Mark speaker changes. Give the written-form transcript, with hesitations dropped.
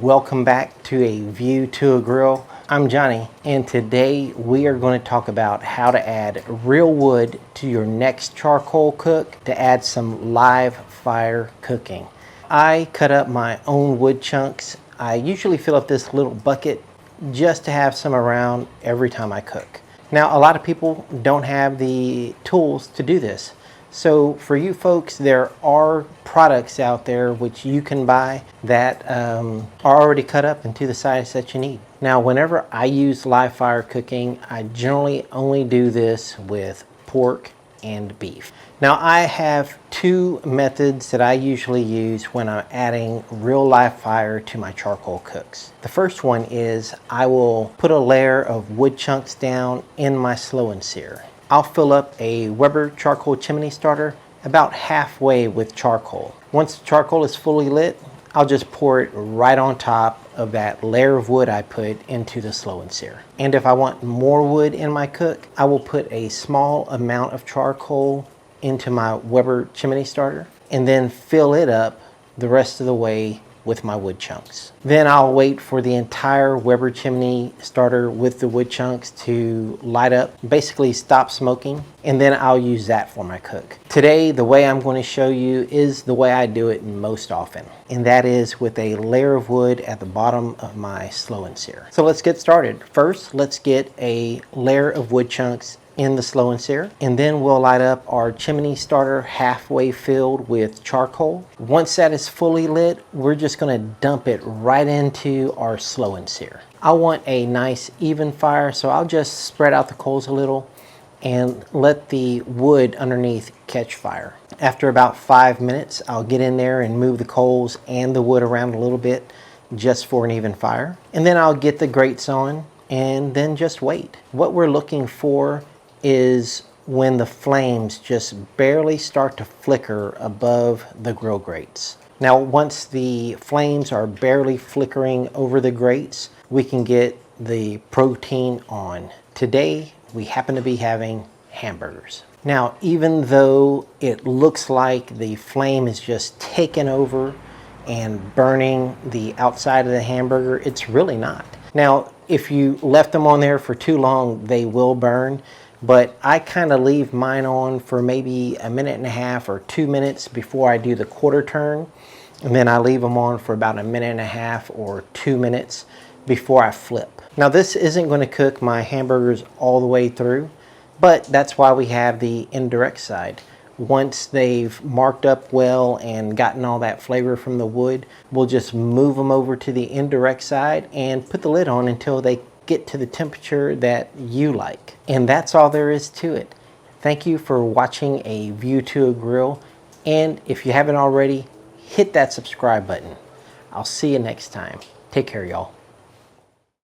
Speaker 1: Welcome back to A View to a Grill. I'm Johnny, and today we are going to talk about how to add real wood to your next charcoal cook to add some live fire cooking. I cut up my own wood chunks. I usually fill up this little bucket just to have some around every time I cook. Now, a lot of people don't have the tools to do this. So for you folks, there are products out there which you can buy that are already cut up into the size that you need. Now, whenever I use live fire cooking, I generally only do this with pork and beef. Now, I have two methods that I usually use when I'm adding real live fire to my charcoal cooks. The first one is I will put a layer of wood chunks down in my slow and sear. I'll fill up a Weber charcoal chimney starter about halfway with charcoal. Once the charcoal is fully lit, I'll just pour it right on top of that layer of wood I put into the slow and sear. And if I want more wood in my cook, I will put a small amount of charcoal into my Weber chimney starter and then fill it up the rest of the way with my wood chunks. Then I'll wait for the entire Weber chimney starter with the wood chunks to light up, basically stop smoking, and then I'll use that for my cook. Today, the way I'm going to show you is the way I do it most often, and that is with a layer of wood at the bottom of my slow and sear. So let's get started. First, let's get a layer of wood chunks in the slow and sear, and then we'll light up our chimney starter halfway filled with charcoal. Once that is fully lit, we're just going to dump it right into our slow and sear. I want a nice even fire, so I'll just spread out the coals a little and let the wood underneath catch fire. After about 5 minutes, I'll get in there and move the coals and the wood around a little bit just for an even fire. And then I'll get the grates on and then just wait. What we're looking for is when the flames just barely start to flicker above the grill grates. Now, once the flames are barely flickering over the grates, we can get the protein on. Today, we happen to be having hamburgers. Now, even though it looks like the flame is just taking over and burning the outside of the hamburger, it's really not. Now, if you left them on there for too long, they will burn. But I kind of leave mine on for maybe a minute and a half or 2 minutes before I do the quarter turn. And then I leave them on for about a minute and a half or 2 minutes before I flip. Now, this isn't going to cook my hamburgers all the way through, but that's why we have the indirect side. Once they've marked up well and gotten all that flavor from the wood, we'll just move them over to the indirect side and put the lid on until they get to the temperature that you like. And that's all there is to it. Thank you for watching A View to a Grill. And if you haven't already, hit that subscribe button. I'll see you next time. Take care, y'all.